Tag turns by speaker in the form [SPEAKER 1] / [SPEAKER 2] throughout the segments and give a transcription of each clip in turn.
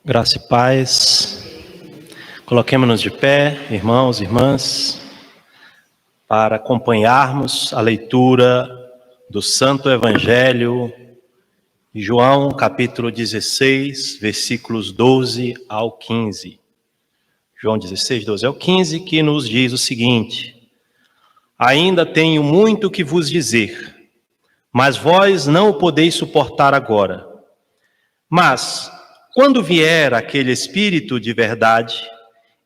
[SPEAKER 1] Graça e paz. Coloquemo-nos de pé, irmãos e irmãs, para acompanharmos a leitura do Santo Evangelho de João, capítulo 16, versículos 12 ao 15. João 16, 12 ao 15, que nos diz o seguinte: Ainda tenho muito que vos dizer, mas vós não o podeis suportar agora. Mas, quando vier aquele Espírito de verdade,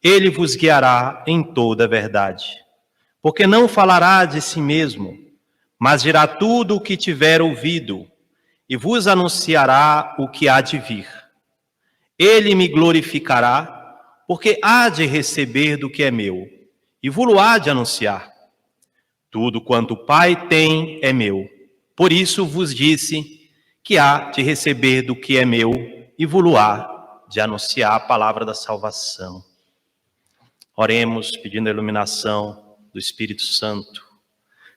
[SPEAKER 1] ele vos guiará em toda a verdade. Porque não falará de si mesmo, mas dirá tudo o que tiver ouvido, e vos anunciará o que há de vir. Ele me glorificará, porque há de receber do que é meu, e vos há de anunciar. Tudo quanto o Pai tem é meu. Por isso vos disse que há de receber do que é meu, e vos há de anunciar a palavra da salvação. Oremos pedindo a iluminação do Espírito Santo.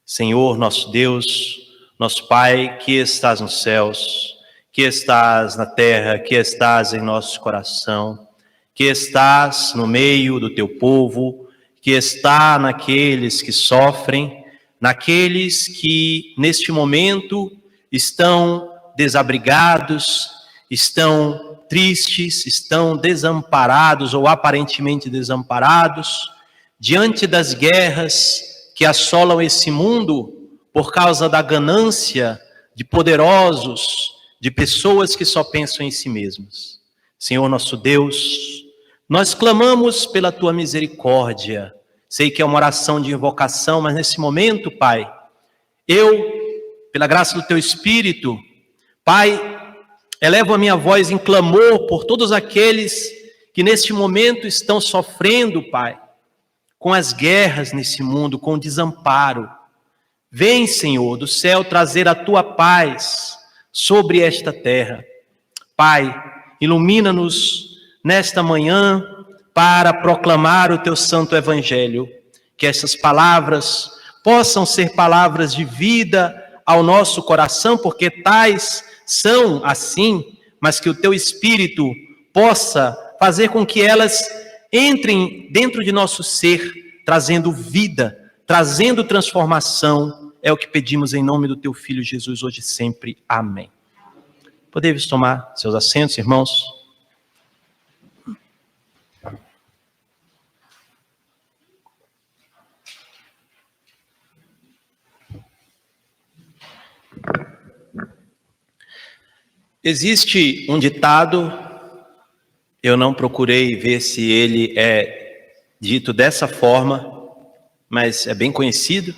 [SPEAKER 1] Senhor, nosso Deus, nosso Pai, que estás nos céus, que estás na terra, que estás em nosso coração, que estás no meio do teu povo, que está naqueles que sofrem, naqueles que neste momento estão desabrigados, estão tristes, estão desamparados ou aparentemente desamparados, diante das guerras que assolam esse mundo por causa da ganância de poderosos, de pessoas que só pensam em si mesmas. Senhor nosso Deus, nós clamamos pela tua misericórdia. Sei que é uma oração de invocação, mas nesse momento, Pai, eu, pela graça do teu Espírito, Pai, elevo a minha voz em clamor por todos aqueles que neste momento estão sofrendo, Pai, com as guerras nesse mundo, com o desamparo. Vem, Senhor, do céu trazer a tua paz sobre esta terra. Pai, ilumina-nos nesta manhã para proclamar o teu santo evangelho. Que essas palavras possam ser palavras de vida ao nosso coração, porque tais são assim, mas que o teu Espírito possa fazer com que elas entrem dentro de nosso ser, trazendo vida, trazendo transformação. É o que pedimos em nome do teu Filho Jesus, hoje e sempre. Amém. Podeis tomar seus assentos, irmãos? Existe um ditado, eu não procurei ver se ele é dito dessa forma, mas é bem conhecido.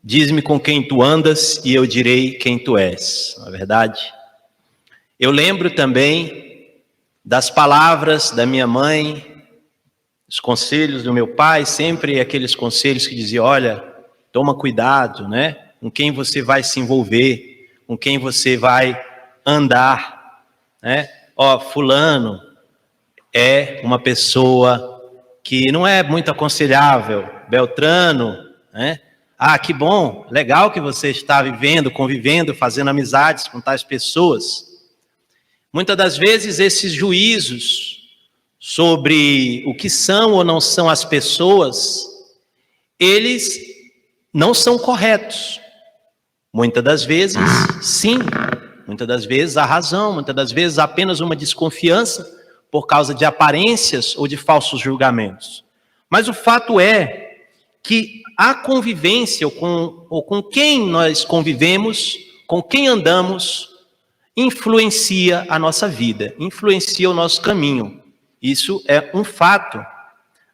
[SPEAKER 1] Diz-me com quem tu andas e eu direi quem tu és, não é verdade? Eu lembro também das palavras da minha mãe, os conselhos do meu pai, sempre aqueles conselhos que diziam: olha, toma cuidado, né? Com quem você vai se envolver, com quem você vai andar, né? Ó, fulano é uma pessoa que não é muito aconselhável, Beltrano, né? Ah, que bom, legal que você está vivendo, convivendo, fazendo amizades com tais pessoas. Muitas das vezes esses juízos sobre o que são ou não são as pessoas, eles não são corretos. Muitas das vezes, sim. Muitas das vezes há razão, muitas das vezes há apenas uma desconfiança por causa de aparências ou de falsos julgamentos. Mas o fato é que a convivência ou com quem nós convivemos, com quem andamos, influencia a nossa vida, influencia o nosso caminho. Isso é um fato.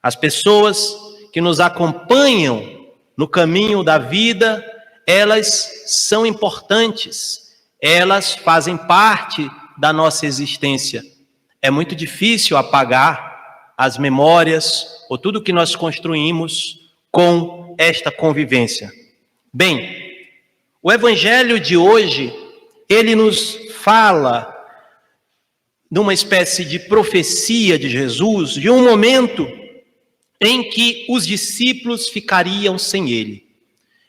[SPEAKER 1] As pessoas que nos acompanham no caminho da vida, elas são importantes. Elas fazem parte da nossa existência. É muito difícil apagar as memórias ou tudo que nós construímos com esta convivência. Bem, o evangelho de hoje, ele nos fala de uma espécie de profecia de Jesus, de um momento em que os discípulos ficariam sem ele,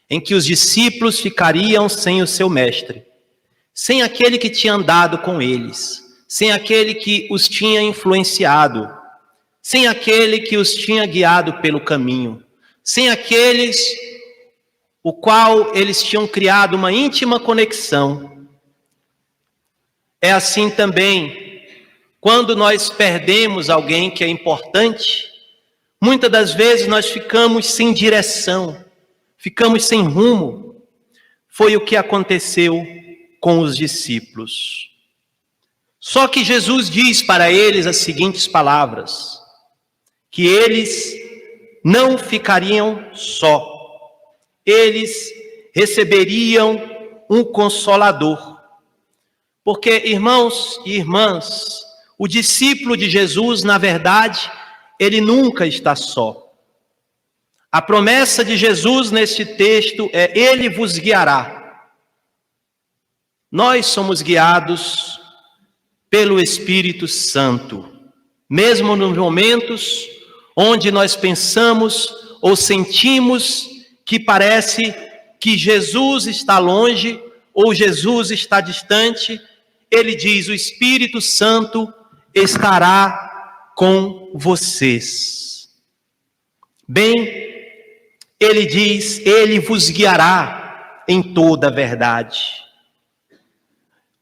[SPEAKER 1] em que os discípulos ficariam sem o seu mestre, sem aquele que tinha andado com eles, sem aquele que os tinha influenciado, sem aquele que os tinha guiado pelo caminho, sem aqueles o qual eles tinham criado uma íntima conexão. É assim também, quando nós perdemos alguém que é importante, muitas das vezes nós ficamos sem direção, ficamos sem rumo. Foi o que aconteceu com os discípulos. Só que Jesus diz para eles as seguintes palavras, que eles não ficariam só, eles receberiam um Consolador. Porque, irmãos e irmãs, o discípulo de Jesus, na verdade, ele nunca está só. A promessa de Jesus neste texto é: Ele vos guiará. Nós somos guiados pelo Espírito Santo, mesmo nos momentos onde nós pensamos ou sentimos que parece que Jesus está longe ou Jesus está distante. Ele diz: o Espírito Santo estará com vocês. Bem, ele diz: Ele vos guiará em toda a verdade.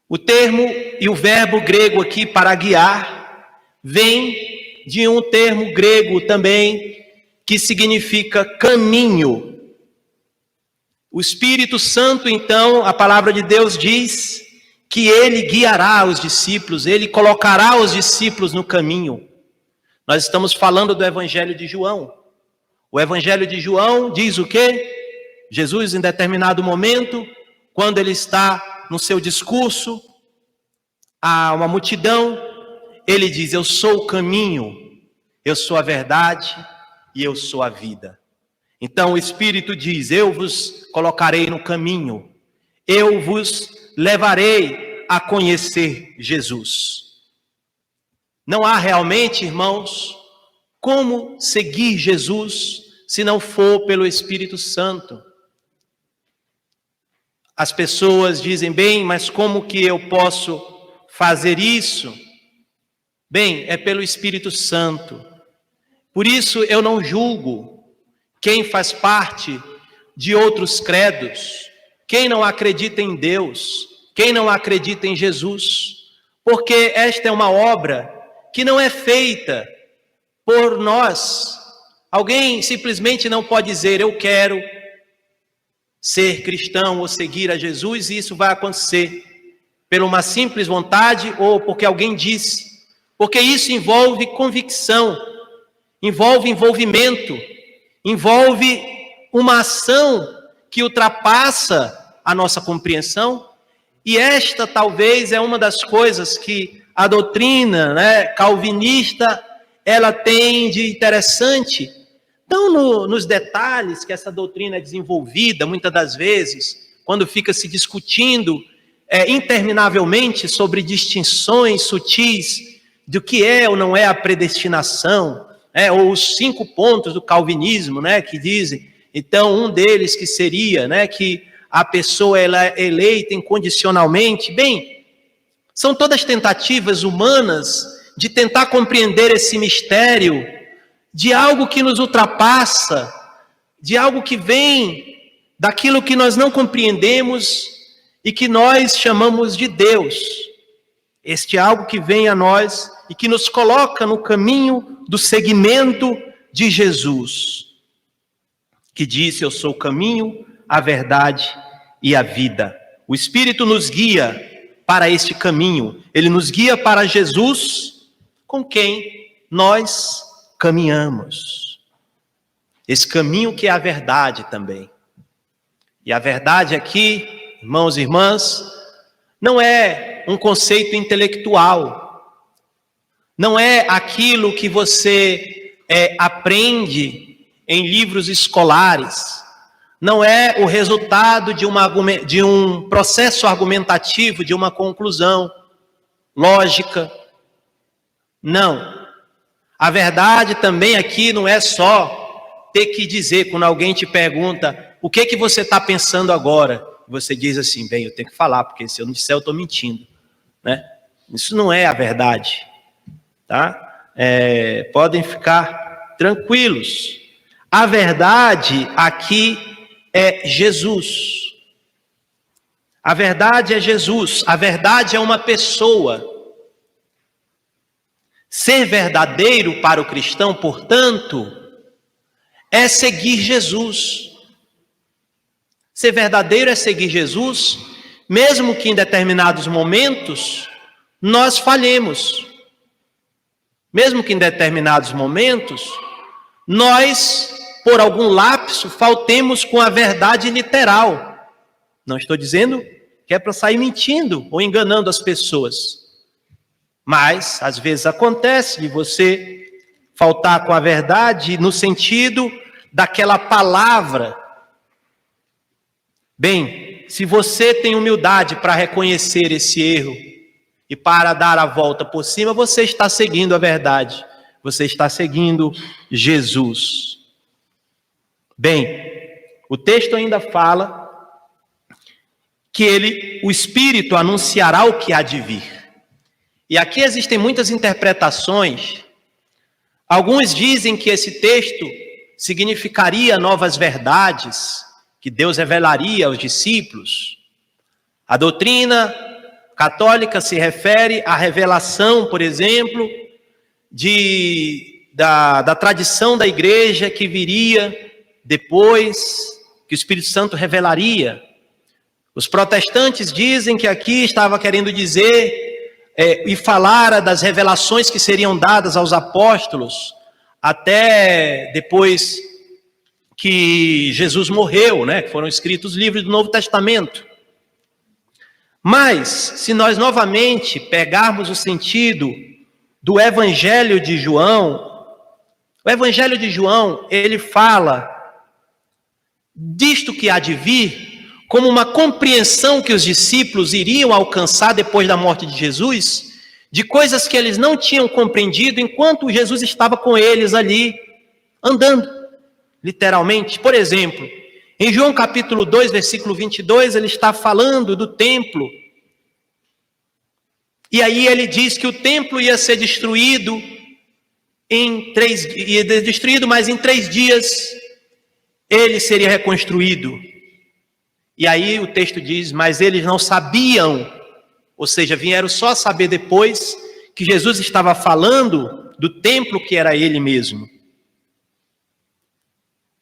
[SPEAKER 1] O termo e o verbo grego aqui para guiar vem de um termo grego também que significa caminho. O Espírito Santo, então, a palavra de Deus diz que ele guiará os discípulos, ele colocará os discípulos no caminho. Nós estamos falando do Evangelho de João. O Evangelho de João diz o quê? Jesus, em determinado momento, quando ele está no seu discurso a uma multidão, ele diz: eu sou o caminho, eu sou a verdade e eu sou a vida. Então o Espírito diz: eu vos colocarei no caminho, eu vos levarei a conhecer Jesus. Não há realmente, irmãos, como seguir Jesus se não for pelo Espírito Santo. As pessoas dizem: bem, mas como que eu posso fazer isso? Bem, é pelo Espírito Santo. Por isso eu não julgo quem faz parte de outros credos, quem não acredita em Deus, quem não acredita em Jesus, porque esta é uma obra que não é feita por nós. Alguém simplesmente não pode dizer: eu quero ser cristão ou seguir a Jesus, e isso vai acontecer por uma simples vontade ou porque alguém disse. Porque isso envolve convicção, envolve envolvimento, envolve uma ação que ultrapassa a nossa compreensão. E esta talvez é uma das coisas que a doutrina calvinista ela tem de interessante. Não nos detalhes que essa doutrina é desenvolvida, muitas das vezes, quando fica se discutindo interminavelmente sobre distinções sutis do que é ou não é a predestinação, ou os 5 pontos do calvinismo, que dizem, então, um deles que seria, que a pessoa ela é eleita incondicionalmente. Bem, são todas tentativas humanas de tentar compreender esse mistério de algo que nos ultrapassa, de algo que vem daquilo que nós não compreendemos e que nós chamamos de Deus. Este algo que vem a nós e que nos coloca no caminho do seguimento de Jesus, que disse: eu sou o caminho, a verdade e a vida. O Espírito nos guia para este caminho, ele nos guia para Jesus, com quem nós caminhamos. Esse caminho que é a verdade também. E a verdade aqui, irmãos e irmãs, não é um conceito intelectual, não é aquilo que você aprende em livros escolares, não é o resultado de um processo argumentativo, de uma conclusão lógica. Não. A verdade também aqui não é só ter que dizer, quando alguém te pergunta: o que você está pensando agora? Você diz assim: bem, eu tenho que falar, porque se eu não disser eu estou mentindo, Isso não é a verdade, tá? Podem ficar tranquilos. A verdade aqui é Jesus. A verdade é Jesus. A verdade é uma pessoa. Ser verdadeiro para o cristão, portanto, é seguir Jesus. Ser verdadeiro é seguir Jesus, mesmo que em determinados momentos nós falhemos. Mesmo que em determinados momentos nós, por algum lapso, faltemos com a verdade literal. Não estou dizendo que é para sair mentindo ou enganando as pessoas. Mas, às vezes acontece de você faltar com a verdade no sentido daquela palavra. Bem, se você tem humildade para reconhecer esse erro e para dar a volta por cima, você está seguindo a verdade. Você está seguindo Jesus. Bem, o texto ainda fala que o Espírito anunciará o que há de vir. E aqui existem muitas interpretações. Alguns dizem que esse texto significaria novas verdades que Deus revelaria aos discípulos. A doutrina católica se refere à revelação, por exemplo, da tradição da igreja que viria depois, que o Espírito Santo revelaria. Os protestantes dizem que aqui estava querendo dizer e falara das revelações que seriam dadas aos apóstolos até depois que Jesus morreu, né? Que foram escritos os livros do Novo Testamento. Mas, se nós novamente pegarmos o sentido do Evangelho de João, o Evangelho de João, ele fala disto que há de vir, como uma compreensão que os discípulos iriam alcançar depois da morte de Jesus, de coisas que eles não tinham compreendido enquanto Jesus estava com eles ali, andando, literalmente. Por exemplo, em João capítulo 2, versículo 22, ele está falando do templo. E aí ele diz que o templo ia ser destruído mas em 3 dias ele seria reconstruído. E aí o texto diz, mas eles não sabiam, ou seja, vieram só a saber depois que Jesus estava falando do templo que era ele mesmo.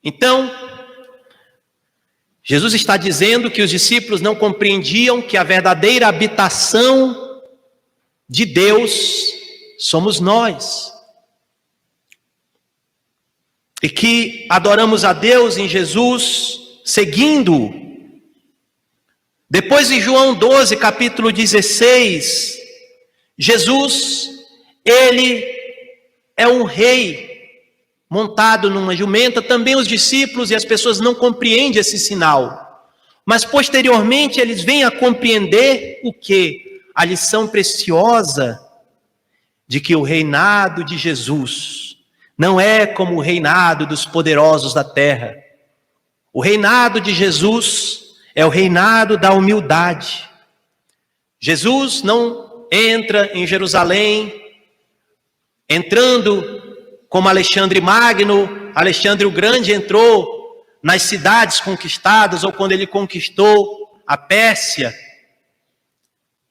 [SPEAKER 1] Então, Jesus está dizendo que os discípulos não compreendiam que a verdadeira habitação de Deus somos nós. E que adoramos a Deus em Jesus, seguindo-o. Depois em João 12, capítulo 16, Jesus, ele é um rei montado numa jumenta. Também os discípulos e as pessoas não compreendem esse sinal. Mas posteriormente eles vêm a compreender o quê? A lição preciosa de que o reinado de Jesus não é como o reinado dos poderosos da terra. O reinado de Jesus é o reinado da humildade. Jesus não entra em Jerusalém, entrando como Alexandre Magno. Alexandre o Grande entrou nas cidades conquistadas, ou quando ele conquistou a Pérsia,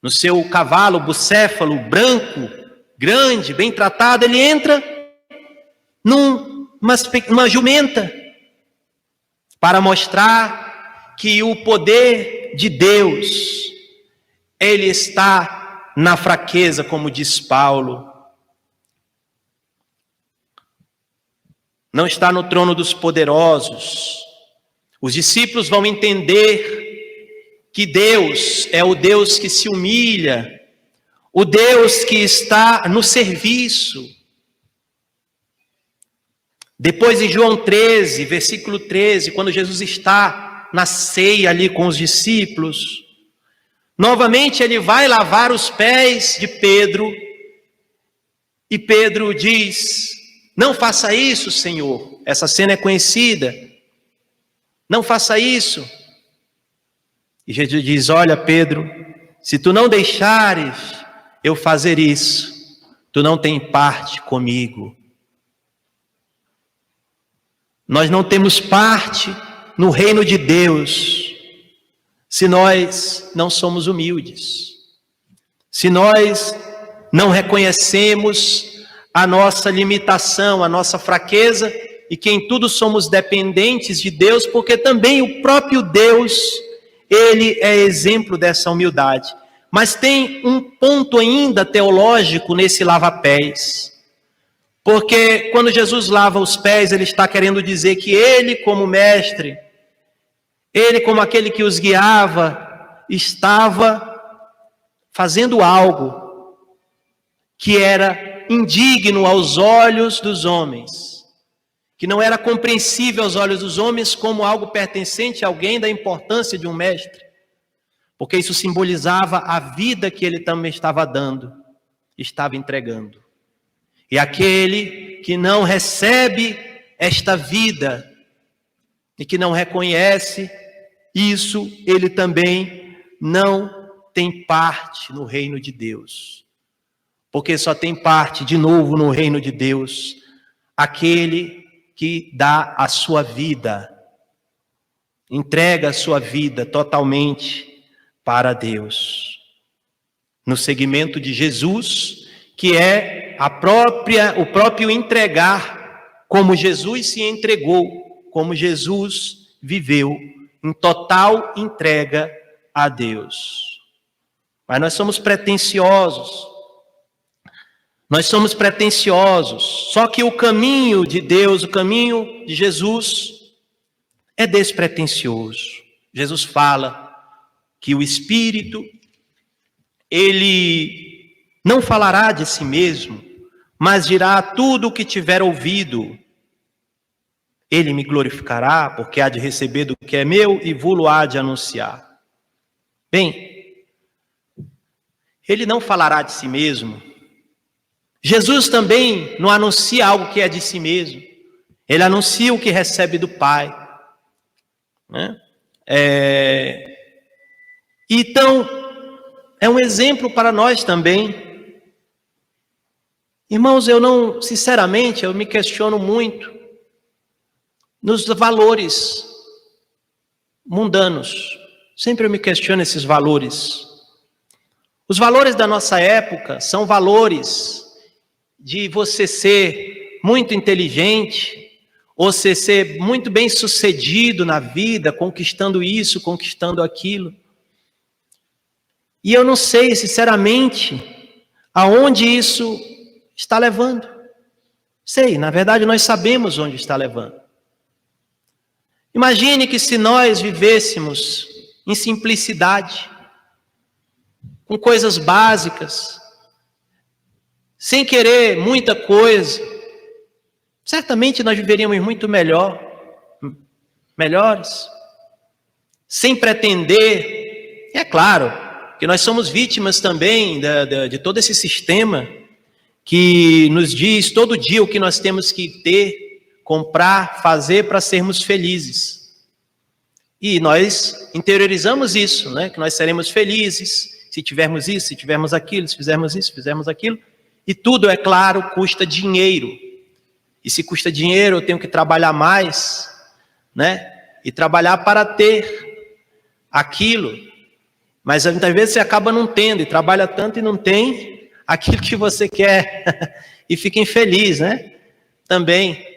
[SPEAKER 1] no seu cavalo bucéfalo, branco, grande, bem tratado, ele entra numa jumenta, para mostrar que o poder de Deus, ele está na fraqueza, como diz Paulo. Não está no trono dos poderosos. Os discípulos vão entender que Deus é o Deus que se humilha, o Deus que está no serviço. Depois em João 13, versículo 13, quando Jesus está na ceia ali com os discípulos, novamente ele vai lavar os pés de Pedro, e Pedro diz, não faça isso, Senhor. Essa cena é conhecida. Não faça isso. E Jesus diz, olha, Pedro, se tu não deixares eu fazer isso, tu não tem parte comigo. Nós não temos parte no reino de Deus se nós não somos humildes, se nós não reconhecemos a nossa limitação, a nossa fraqueza, e que em tudo somos dependentes de Deus, porque também o próprio Deus, ele é exemplo dessa humildade. Mas tem um ponto ainda teológico nesse lava-pés. Porque quando Jesus lava os pés, ele está querendo dizer que ele, como mestre, ele, como aquele que os guiava, estava fazendo algo que era indigno aos olhos dos homens, que não era compreensível aos olhos dos homens como algo pertencente a alguém da importância de um mestre, porque isso simbolizava a vida que ele também estava dando, estava entregando. E aquele que não recebe esta vida e que não reconhece isso, ele também não tem parte no reino de Deus. Porque só tem parte, de novo, no reino de Deus, aquele que dá a sua vida, entrega a sua vida totalmente para Deus. No segmento de Jesus, que é o próprio entregar, como Jesus se entregou, como Jesus viveu, em total entrega a Deus. Mas nós somos pretensiosos. Nós somos pretensiosos. Só que o caminho de Deus, o caminho de Jesus, é despretensioso. Jesus fala que o Espírito, ele não falará de si mesmo, mas dirá tudo o que tiver ouvido. Ele me glorificará, porque há de receber do que é meu e vou-lo há de anunciar. Bem, ele não falará de si mesmo. Jesus também não anuncia algo que é de si mesmo. Ele anuncia o que recebe do Pai. Né? Então, é um exemplo para nós também. Irmãos, sinceramente, eu me questiono muito nos valores mundanos. Sempre eu me questiono esses valores. Os valores da nossa época são valores de você ser muito inteligente, ou você ser muito bem sucedido na vida, conquistando isso, conquistando aquilo. E eu não sei, sinceramente, aonde isso está levando. Sei, na verdade nós sabemos onde está levando. Imagine que se nós vivêssemos em simplicidade, com coisas básicas, sem querer muita coisa, certamente nós viveríamos muito melhores, sem pretender. E é claro que nós somos vítimas também de todo esse sistema que nos diz todo dia o que nós temos que ter, comprar, fazer para sermos felizes. E nós interiorizamos isso, né? Que nós seremos felizes se tivermos isso, se tivermos aquilo, se fizermos isso, se fizermos aquilo. E tudo, é claro, custa dinheiro. E se custa dinheiro, eu tenho que trabalhar mais, né? E trabalhar para ter aquilo. Mas muitas vezes você acaba não tendo, e trabalha tanto e não tem aquilo que você quer. E fica infeliz, né? Também.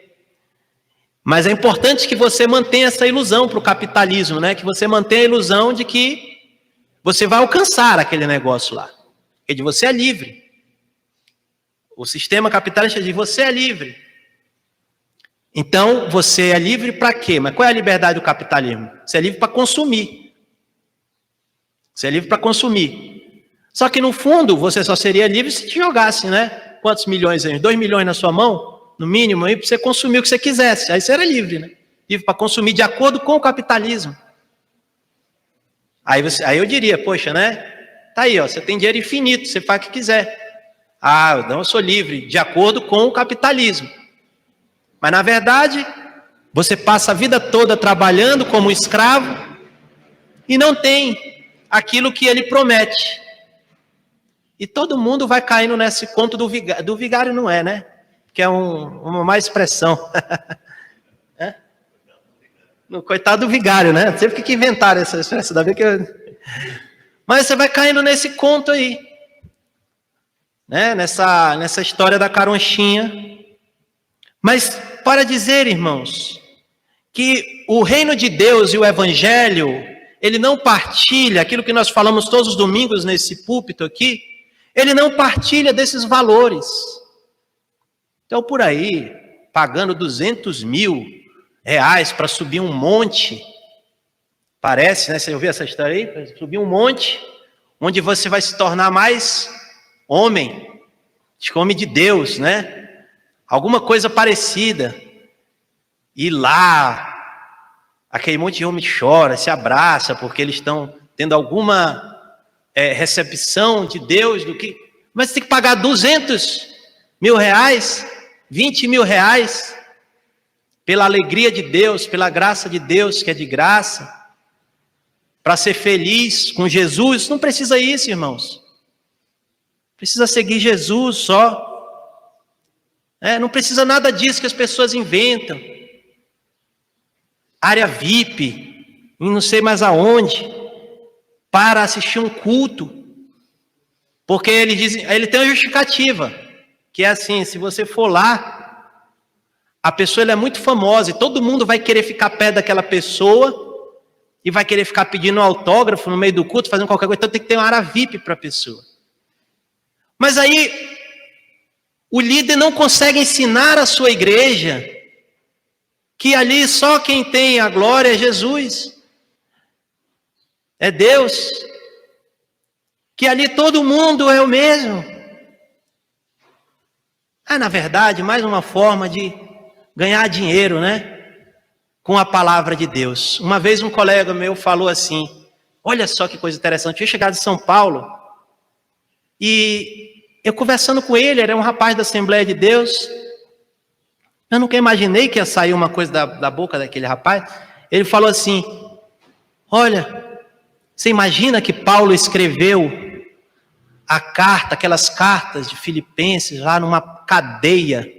[SPEAKER 1] Mas é importante que você mantenha essa ilusão para o capitalismo, né? Que você mantenha a ilusão de que você vai alcançar aquele negócio lá. Porque de você é livre. O sistema capitalista diz, você é livre. Então, você é livre para quê? Mas qual é a liberdade do capitalismo? Você é livre para consumir. Você é livre para consumir. Só que, no fundo, você só seria livre se te jogasse, né? Quantos milhões aí? 2 milhões na sua mão, no mínimo, aí para você consumir o que você quisesse. Aí você era livre, né? Livre para consumir de acordo com o capitalismo. Aí eu diria, poxa, né? Tá aí, ó, você tem dinheiro infinito, você faz o que quiser. Ah, não, eu sou livre, de acordo com o capitalismo. Mas, na verdade, você passa a vida toda trabalhando como escravo e não tem aquilo que ele promete. E todo mundo vai caindo nesse conto do vigário. Do vigário não é, né? Que é uma má expressão. É? No, coitado do vigário, né? Não sei porque que inventaram essa expressão. Mas você vai caindo nesse conto aí. Né? Nessa história da caronchinha. Mas para dizer, irmãos, que o reino de Deus e o evangelho, ele não partilha aquilo que nós falamos todos os domingos nesse púlpito aqui, ele não partilha desses valores. Então, por aí, pagando 200 mil reais para subir um monte, parece, né? Você ouviu essa história aí? Para subir um monte, onde você vai se tornar mais homem, homem de Deus, né? Alguma coisa parecida. E lá, aquele monte de homem chora, se abraça, porque eles estão tendo alguma recepção de Deus, mas tem que pagar 200 mil reais, 20 mil reais, pela alegria de Deus, pela graça de Deus, que é de graça, para ser feliz com Jesus. Não precisa isso, irmãos. Precisa seguir Jesus só. Não precisa nada disso que as pessoas inventam. Área VIP, em não sei mais aonde, para assistir um culto. Porque ele tem uma justificativa, que é assim, se você for lá, a pessoa ela é muito famosa, e todo mundo vai querer ficar perto daquela pessoa, e vai querer ficar pedindo um autógrafo no meio do culto, fazendo qualquer coisa, então tem que ter uma área VIP para a pessoa. Mas aí, o líder não consegue ensinar a sua igreja, que ali só quem tem a glória é Jesus, é Deus, que ali todo mundo é o mesmo. Na verdade, mais uma forma de ganhar dinheiro, né? Com a palavra de Deus. Uma vez um colega meu falou assim, olha só que coisa interessante, eu tinha chegado de São Paulo, e eu conversando com ele, era um rapaz da Assembleia de Deus, eu nunca imaginei que ia sair uma coisa da boca daquele rapaz. Ele falou assim, olha, você imagina que Paulo escreveu a carta, aquelas cartas de Filipenses, lá numa cadeia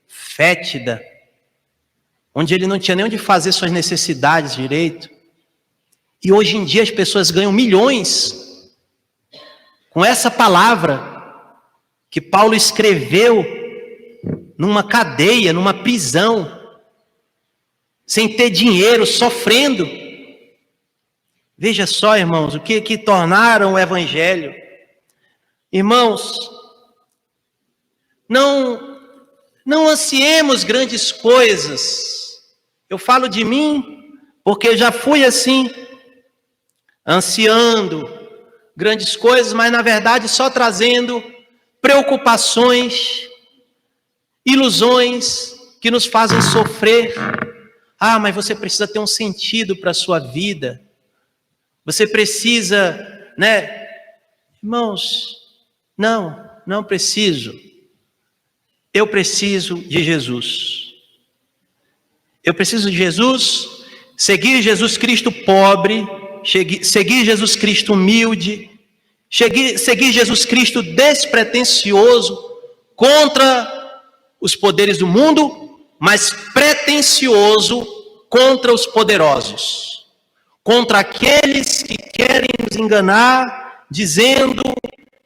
[SPEAKER 1] fétida, onde ele não tinha nem onde fazer suas necessidades direito. E hoje em dia as pessoas ganham milhões com essa palavra que Paulo escreveu numa cadeia, numa prisão, sem ter dinheiro, sofrendo. Veja só, irmãos, o que tornaram o evangelho. Irmãos, não ansiemos grandes coisas. Eu falo de mim, porque eu já fui assim, ansiando grandes coisas, mas na verdade só trazendo preocupações, ilusões que nos fazem sofrer. Mas você precisa ter um sentido para a sua vida. Você precisa, né? Irmãos, não preciso. Eu preciso de Jesus. Eu preciso de Jesus, seguir Jesus Cristo pobre, seguir Jesus Cristo humilde, seguir Jesus Cristo despretensioso, contra os poderes do mundo, mas pretensioso contra os poderosos, contra aqueles que querem nos enganar, dizendo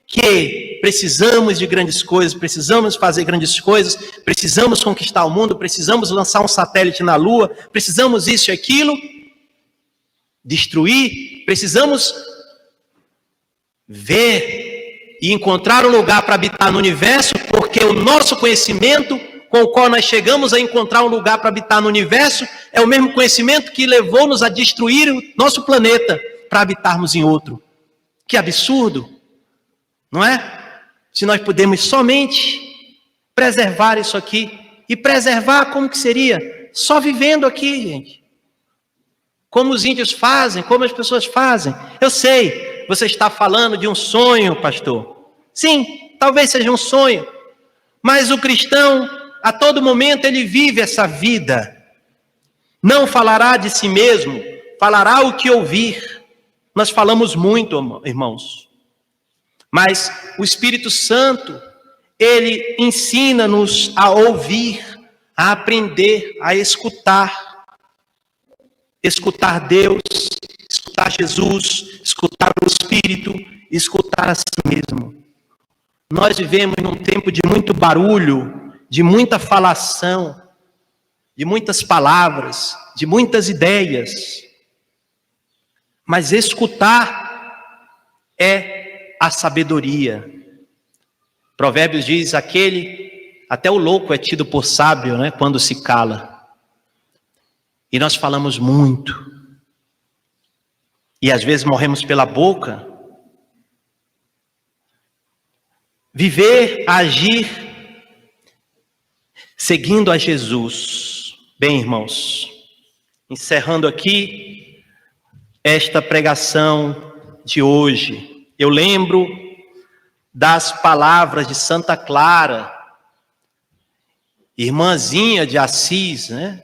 [SPEAKER 1] que precisamos de grandes coisas, precisamos fazer grandes coisas, precisamos conquistar o mundo, precisamos lançar um satélite na Lua, precisamos isso e aquilo, destruir, precisamos ver e encontrar um lugar para habitar no universo, porque o nosso conhecimento com o qual nós chegamos a encontrar um lugar para habitar no universo é o mesmo conhecimento que levou-nos a destruir o nosso planeta para habitarmos em outro. Que absurdo, não é? Se nós pudermos somente preservar isso aqui, e preservar como que seria? Só vivendo aqui, gente. Como os índios fazem, como as pessoas fazem. Eu sei, você está falando de um sonho, pastor. Sim, talvez seja um sonho. Mas o cristão, a todo momento, ele vive essa vida. Não falará de si mesmo, falará o que ouvir. Nós falamos muito, irmãos. Mas o Espírito Santo, ele ensina-nos a ouvir, a aprender, a escutar. Escutar Deus, escutar Jesus, escutar o Espírito, escutar a si mesmo. Nós vivemos num tempo de muito barulho, de muita falação, de muitas palavras, de muitas ideias. Mas escutar é a sabedoria. Provérbios diz, até o louco é tido por sábio, né, quando se cala. E nós falamos muito. E às vezes morremos pela boca. Viver, agir, seguindo a Jesus. Bem, irmãos, encerrando aqui esta pregação de hoje, eu lembro das palavras de Santa Clara, irmãzinha de Assis, né?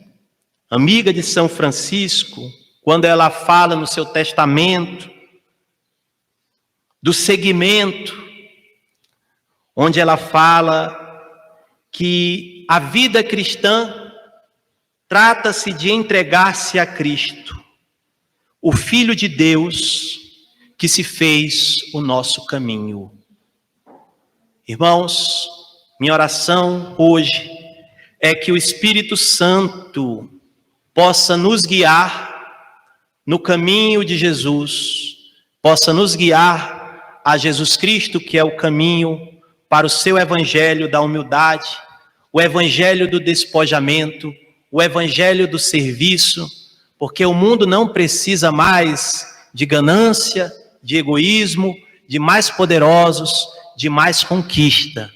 [SPEAKER 1] Amiga de São Francisco, quando ela fala no seu testamento do seguimento, onde ela fala que a vida cristã trata-se de entregar-se a Cristo, o Filho de Deus que se fez o nosso caminho. Irmãos, minha oração hoje é que o Espírito Santo possa nos guiar no caminho de Jesus, possa nos guiar a Jesus Cristo, que é o caminho para o seu evangelho da humildade, o evangelho do despojamento, o evangelho do serviço, porque o mundo não precisa mais de ganância, de egoísmo, de mais poderosos, de mais conquista.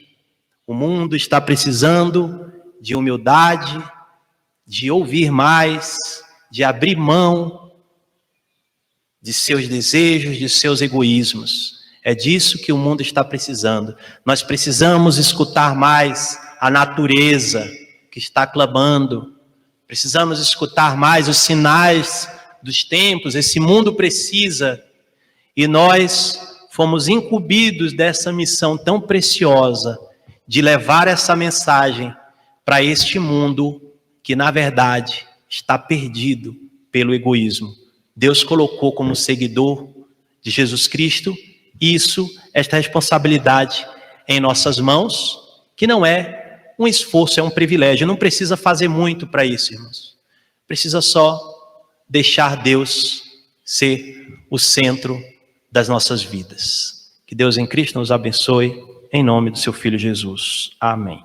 [SPEAKER 1] O mundo está precisando de humildade, de ouvir mais, de abrir mão de seus desejos, de seus egoísmos. É disso que o mundo está precisando. Nós precisamos escutar mais a natureza que está clamando. Precisamos escutar mais os sinais dos tempos. Esse mundo precisa. E nós fomos incumbidos dessa missão tão preciosa de levar essa mensagem para este mundo que, na verdade, está perdido pelo egoísmo. Deus colocou como seguidor de Jesus Cristo esta responsabilidade em nossas mãos, que não é um esforço, é um privilégio. Não precisa fazer muito para isso, irmãos. Precisa só deixar Deus ser o centro das nossas vidas. Que Deus em Cristo nos abençoe, em nome do seu Filho Jesus. Amém.